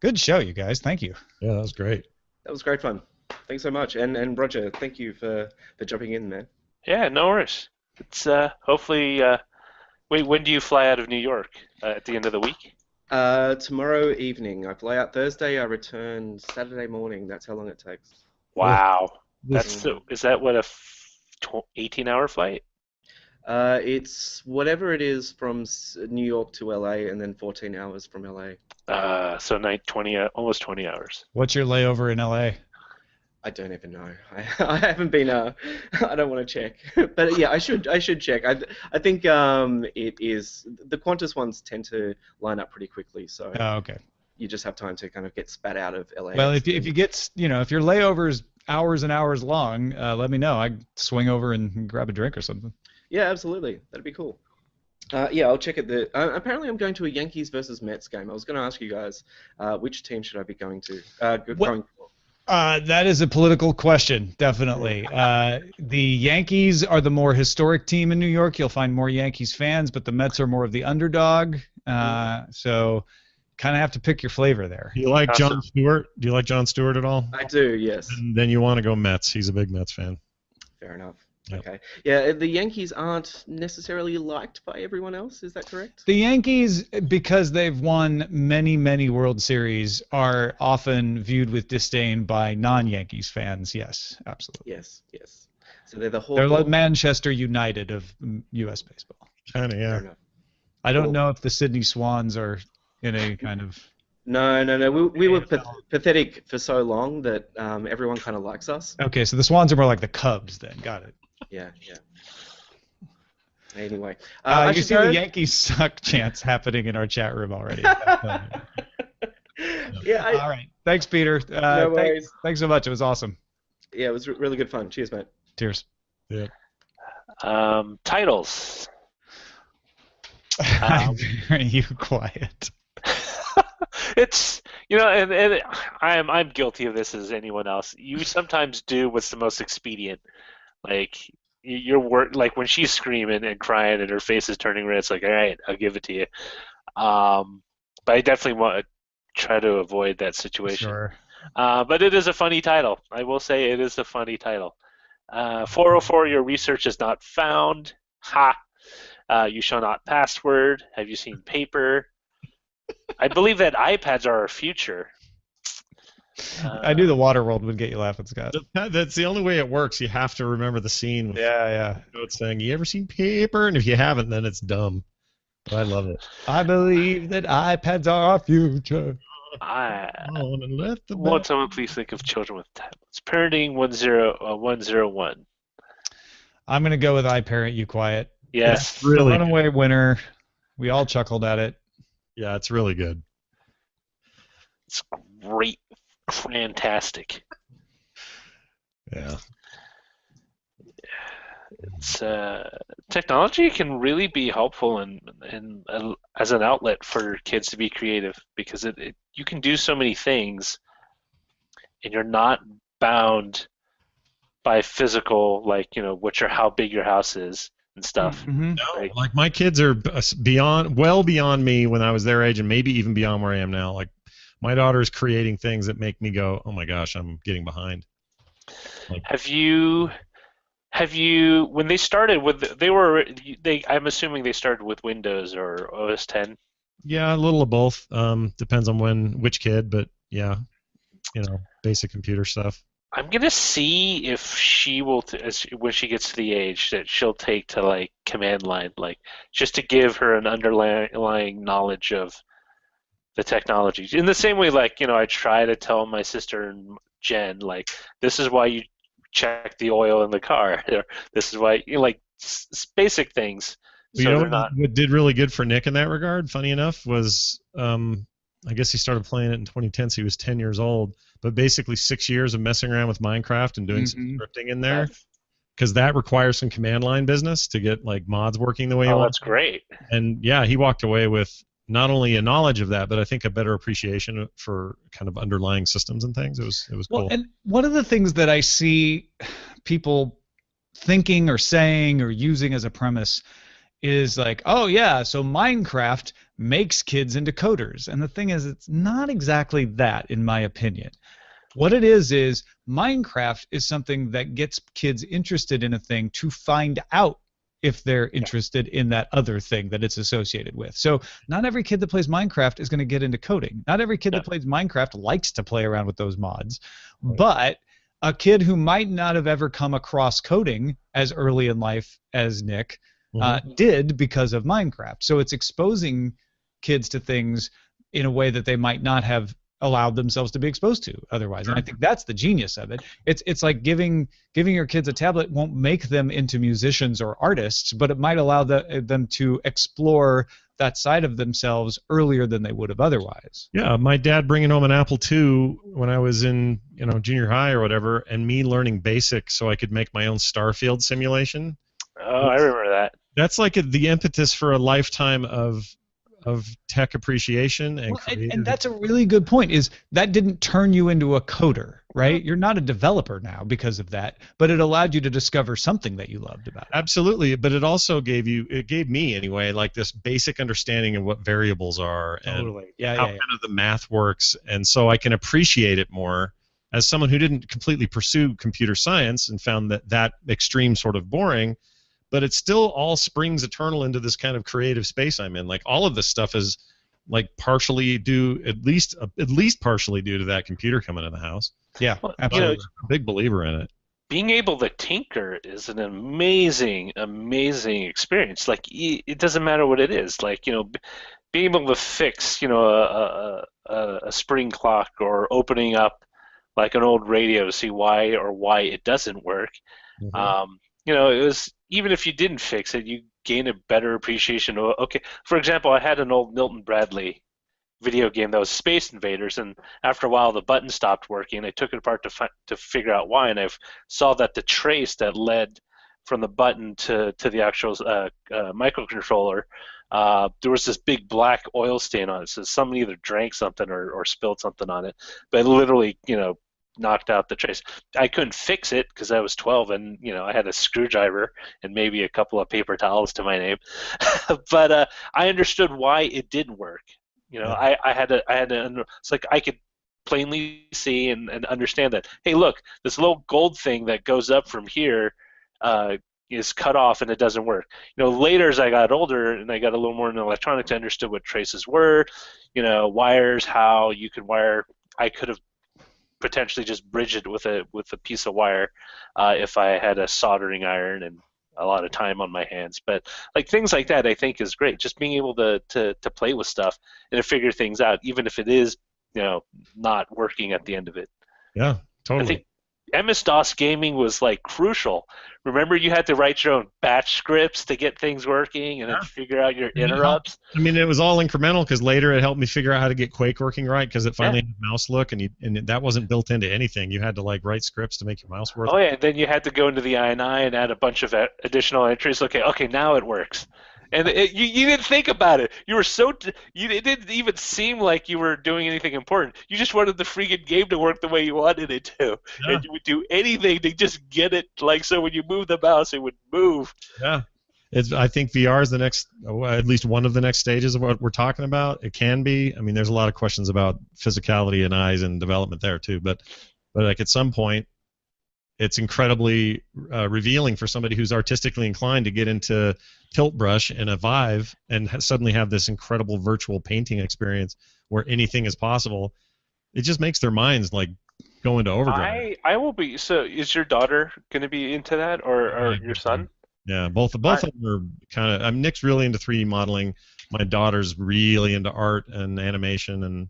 Good show, you guys. Thank you. Yeah, that was great. That was great fun. Thanks so much. And Roger, thank you for jumping in, man. Yeah, no worries. It's hopefully. Wait, when do you fly out of New York? At the end of the week? Tomorrow evening. I fly out Thursday. I return Saturday morning. That's how long it takes. Ugh, Wow. That's This Mm. is that what a 18-hour flight? It's whatever it is from New York to LA, and then 14 hours from LA. So night 20, almost 20 hours. What's your layover in LA? I don't even know. I haven't been. I don't want to check, but yeah, I should check. I think it is the Qantas ones tend to line up pretty quickly, so Oh, okay. you just have time to kind of get spat out of Well, LAX. if you get, if your layover's hours and hours long, let me know. I swing over and grab a drink or something. Yeah, absolutely. That'd be cool. Yeah, I'll check it. Apparently, I'm going to a Yankees versus Mets game. I was going to ask you guys, which team should I be going to? What? Going for? That is a political question, definitely. The Yankees are the more historic team in New York. You'll find more Yankees fans, but the Mets are more of the underdog. So kind of have to pick your flavor there. Do you like Awesome. John Stewart? Do you like John Stewart at all? I do. Yes. And then you want to go Mets. He's a big Mets fan. Fair enough. Yep. Okay. Yeah, the Yankees aren't necessarily liked by everyone else. Is that correct? The Yankees, because they've won many, many World Series, are often viewed with disdain by non-Yankees fans. Yes, absolutely. Yes. Yes. So they're the They're like Hawthorns. Manchester United of U.S. baseball. Kind of, Fair yeah. enough. I don't Cool. know if the Sydney Swans are in a kind of. No, no, no. We were AFL. pathetic for so long that everyone kind of likes us. Okay, so the Swans are more like the Cubs then. Got it. Yeah, yeah. Anyway, I You should see go. the Yankees suck chants happening in our chat room already. Yeah, All right. Thanks, Peter. no worries. Thanks so much. It was awesome. Yeah, it was really good fun. Cheers, mate. Cheers. Yeah. Titles. I'm very you quiet. It's and I'm guilty of this as anyone else. You sometimes do what's the most expedient. Like your work, like when she's screaming and crying and her face is turning red, it's like, all right, I'll give it to you. But I definitely want to try to avoid that situation. Sure. But it is a funny title. I will say it is a funny title. 404, your research is not found. Ha! You shall not password. Have you seen paper? I believe that iPads are our future. I knew the water world would get you laughing, Scott. That's the only way it works. You have to remember the scene with Yeah. it's saying, "You ever seen paper?" And if you haven't, then it's dumb. But I love it. I believe that iPads are our future. I On and let the won't someone please think of children with tablets. Parenting 101. I'm going to go with iParent, uQuiet. Yes. The really runaway winner. We all chuckled at it. Yeah, it's really good. It's great. Fantastic. Yeah. It's technology can really be helpful as an outlet for kids to be creative because you can do so many things and you're not bound by physical how big your house is and stuff. Mm-hmm. No, like my kids are well beyond me when I was their age, and maybe even beyond where I am now. Like my daughter's creating things that make me go, "Oh my gosh, I'm getting behind." Like, Have you when they started with I'm assuming they started with Windows or OS 10. yeah, a little of both. Depends on which kid, but yeah, basic computer stuff. I'm gonna see if she will, when she gets to the age that she'll take to like command line, like just to give her an underlying knowledge of the technology. In the same way, like I try to tell my sister and Jen, like this is why you check the oil in the car. Or, this is why basic things. Well, So you know they're not. what did really good for Nick in that regard, funny enough, was I guess he started playing it in 2010, so he was 10 years old. But basically 6 years of messing around with Minecraft and doing some scripting in there, because that requires some command line business to get like mods working the way you Oh, want. that's great. And yeah, he walked away with not only a knowledge of that, but I think a better appreciation for kind of underlying systems and things. It was Well, cool. and one of the things that I see people thinking or saying or using as a premise is like, oh yeah, so Minecraft makes kids into coders. And the thing is, it's not exactly that, in my opinion. What it is Minecraft is something that gets kids interested in a thing to find out if they're interested in that other thing that it's associated with. So not every kid that plays Minecraft is going to get into coding. Not every kid that plays Minecraft likes to play around with those mods. But a kid who might not have ever come across coding as early in life as Nick did because of Minecraft. So it's exposing kids to things in a way that they might not have allowed themselves to be exposed to otherwise. And I think that's the genius of it. It's like giving your kids a tablet won't make them into musicians or artists, but it might allow them to explore that side of themselves earlier than they would have otherwise. Yeah, my dad bringing home an Apple II when I was in junior high or whatever, and me learning BASIC so I could make my own Starfield simulation. Oh, I remember that. That's like the impetus for a lifetime of tech appreciation and creative. And that's a really good point, is that didn't turn you into a coder, right? You're not a developer now because of that, but it allowed you to discover something that you loved about it. Absolutely, but it also gave me anyway, like this basic understanding of what variables are and how kind of the math works, and so I can appreciate it more as someone who didn't completely pursue computer science and found that extreme sort of boring. But it still all springs eternal into this kind of creative space I'm in. Like all of this stuff is like partially due, at least partially due to that computer coming in the house. Yeah, absolutely. I'm a big believer in it. Being able to tinker is an amazing experience. Like it doesn't matter what it is. Like being able to fix a spring clock or opening up like an old radio to see why it doesn't work. It was, even if you didn't fix it, you gain a better appreciation of, okay, for example, I had an old Milton Bradley video game that was Space Invaders, and after a while the button stopped working. I took it apart to figure out why, and I saw that the trace that led from the button to the actual microcontroller, there was this big black oil stain on it. So someone either drank something or spilled something on it, but it literally, knocked out the trace. I couldn't fix it because I was 12, and I had a screwdriver and maybe a couple of paper towels to my name. But I understood why it didn't work. I had to. It's like I could plainly see and understand that. Hey, look, this little gold thing that goes up from here is cut off and it doesn't work. Later as I got older and I got a little more into electronics, I understood what traces were. Wires, how you could wire. I could have potentially just bridge it with a piece of wire if I had a soldering iron and a lot of time on my hands. But like things like that I think is great. Just being able to play with stuff and to figure things out, even if it is not working at the end of it. Yeah, totally. I think MS-DOS gaming was like crucial. Remember, you had to write your own batch scripts to get things working and then figure out your interrupts. I mean, it was all incremental because later it helped me figure out how to get Quake working right because it finally had a mouse look, and that wasn't built into anything. You had to like write scripts to make your mouse work. Oh yeah, and then you had to go into the INI and add a bunch of additional entries. Okay, now it works. And you didn't think about it. You were it didn't even seem like you were doing anything important. You just wanted the freaking game to work the way you wanted it to, and you would do anything to just get it. Like so, when you move the mouse, it would move. Yeah, I think VR is the next, at least one of the next stages of what we're talking about. It can be. I mean, there's a lot of questions about physicality and eyes and development there too. But like at some point, it's incredibly revealing for somebody who's artistically inclined to get into Tilt Brush and a Vive and suddenly have this incredible virtual painting experience where anything is possible. It just makes their minds like go into overdrive. I will be. So, is your daughter going to be into that, or your son? Yeah, both of them are kind of. Nick's really into 3D modeling. My daughter's really into art and animation and.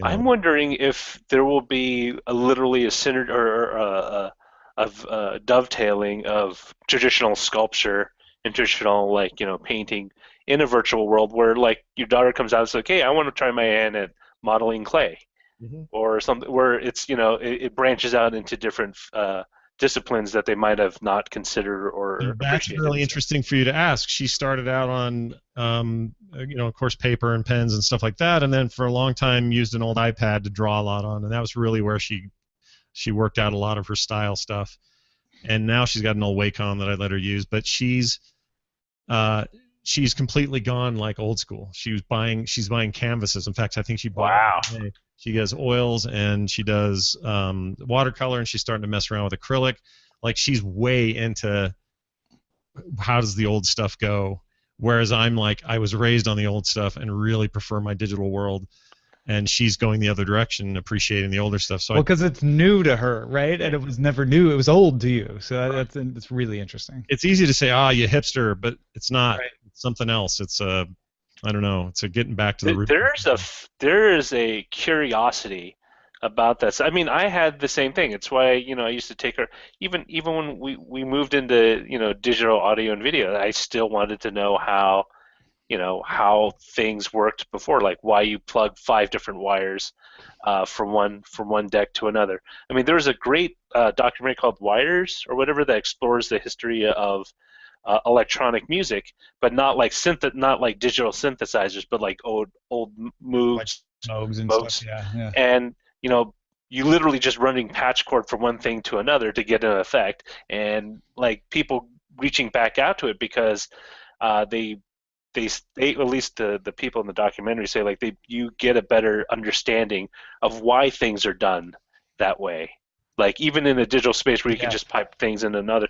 I'm wondering if there will be literally a synergy or of dovetailing of traditional sculpture and traditional painting in a virtual world where like your daughter comes out and says, "Okay, I want to try my hand at modeling clay," or something where it's it branches out into different disciplines that they might have not considered or that's really interesting for you to ask. She started out on of course paper and pens and stuff like that, and then for a long time used an old iPad to draw a lot on, and that was really where she worked out a lot of her style stuff. And now she's got an old Wacom that I let her use, but she she's completely gone like old school. She's buying canvases. In fact, I think she bought. Wow. She does oils and she does watercolor, and she's starting to mess around with acrylic. Like, she's way into how does the old stuff go, whereas I'm like, I was raised on the old stuff and really prefer my digital world, and she's going the other direction, appreciating the older stuff. So well, because it's new to her, right? And it was never new; it was old to you. So that's really interesting. it's easy to say, you hipster, but it's not. Right. It's something else. It's I don't know. It's a getting back to the root. There is a curiosity about that. I mean, I had the same thing. It's why I used to take her even when we moved into digital audio and video. I still wanted to know how things worked before, like why you plug 5 different wires from one deck to another. I mean, there's a great documentary called Wires or whatever that explores the history of electronic music, but not like digital synthesizers, but like old Moogs, Moogs and Moogs. stuff. Yeah. And you literally just running patch cord from one thing to another to get an effect, and like people reaching back out to it because they at least the people in the documentary say like you get a better understanding of why things are done that way. Like even in a digital space where you can just pipe things in another,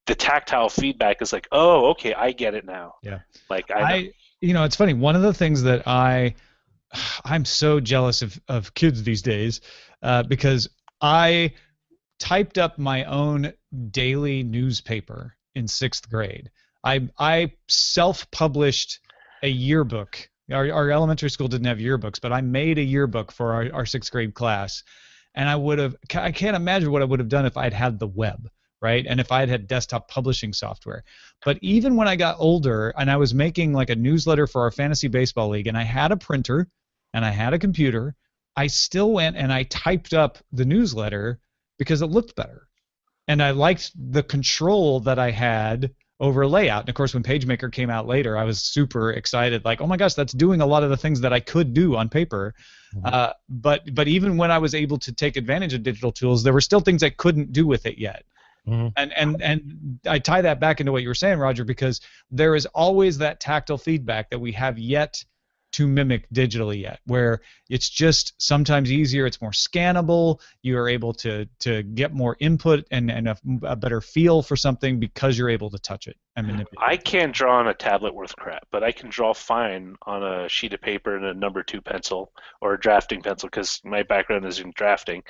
the tactile feedback is like, oh, okay, I get it now. Yeah. Like it's funny. One of the things that I'm so jealous of kids these days because I typed up my own daily newspaper in 6th grade. I self-published a yearbook. Our elementary school didn't have yearbooks, but I made a yearbook for our 6th grade class, and I can't imagine what I would have done if I'd had the web, right? And if I'd had desktop publishing software. But even when I got older and I was making like a newsletter for our fantasy baseball league, and I had a printer and I had a computer, I still went and I typed up the newsletter because it looked better, and I liked the control that I had over layout. And of course, when PageMaker came out later, I was super excited, like, oh my gosh, that's doing a lot of the things that I could do on paper. Mm-hmm. But even when I was able to take advantage of digital tools, there were still things I couldn't do with it yet. Mm-hmm. And I tie that back into what you were saying, Roger, because there is always that tactile feedback that we have yet to mimic digitally yet, where it's just sometimes easier, it's more scannable, you are able to get more input and a better feel for something because you're able to touch it and manipulate. I can't draw on a tablet worth crap, but I can draw fine on a sheet of paper and a number 2 pencil or a drafting pencil because my background is in drafting.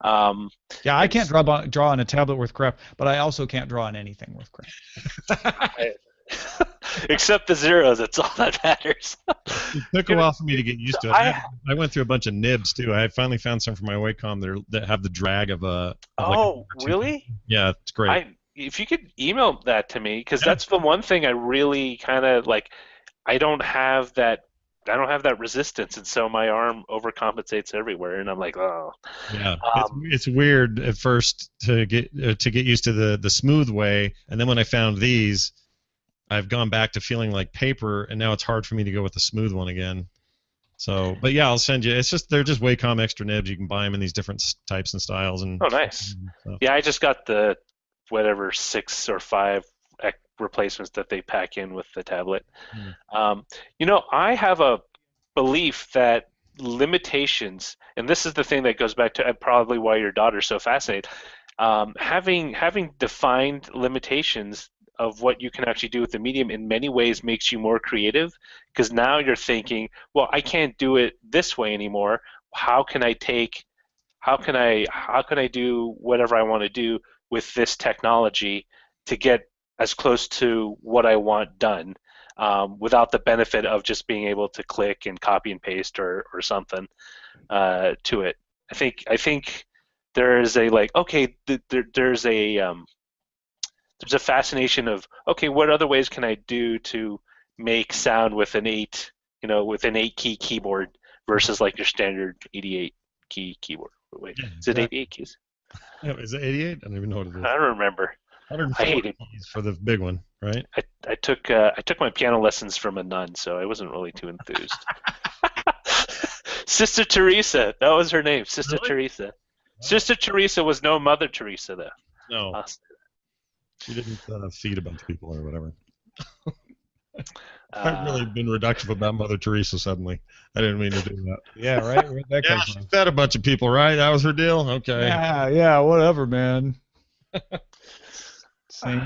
I can't draw on a tablet worth crap, but I also can't draw on anything worth crap. Except the zeros, that's all that matters. It took a while for me to get used to it. I went through a bunch of nibs too. I finally found some for my Wacom that have the drag of a. Really? Yeah, it's great. If you could email that to me, because that's the one thing I really kind of like. I don't have that resistance, and so my arm overcompensates everywhere, and I'm like, oh. Yeah, it's weird at first to get used to the smooth way, and then when I found these, I've gone back to feeling like paper, and now it's hard for me to go with the smooth one again. So, but yeah, I'll send you. They're just Wacom extra nibs. You can buy them in these different types and styles. And oh, nice. So. Yeah, I just got the 6 or 5 replacements that they pack in with the tablet. I have a belief that limitations, and this is the thing that goes back to probably why your daughter's so fascinated. Having defined limitations of what you can actually do with the medium in many ways makes you more creative, because now you're thinking, well, I can't do it this way anymore. How can I do whatever I want to do with this technology to get as close to what I want done without the benefit of just being able to click and copy and paste or something to it. I think there is there's a fascination of, okay, what other ways can I do to make sound with an 8 key keyboard versus like your standard 88 key keyboard. Wait, is it 88 keys? Yeah, is it 88? I don't even know what it is. I don't remember. 140 keys for the big one, right? I took my piano lessons from a nun, so I wasn't really too enthused. Sister Teresa, that was her name, Sister Really? Teresa. Wow. Sister Teresa was no Mother Teresa, though. No, she didn't feed a bunch of people or whatever. I've really been reductive about Mother Teresa suddenly. I didn't mean to do that. Yeah, right. Where'd that Yeah, come she from? fed a bunch of people, right? That was her deal. Okay. Yeah, whatever, man. Saint.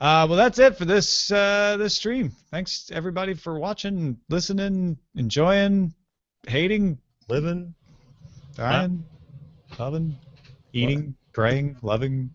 Well, that's it for this this stream. Thanks everybody for watching, listening, enjoying, hating, Living. dying, loving, eating, praying, loving.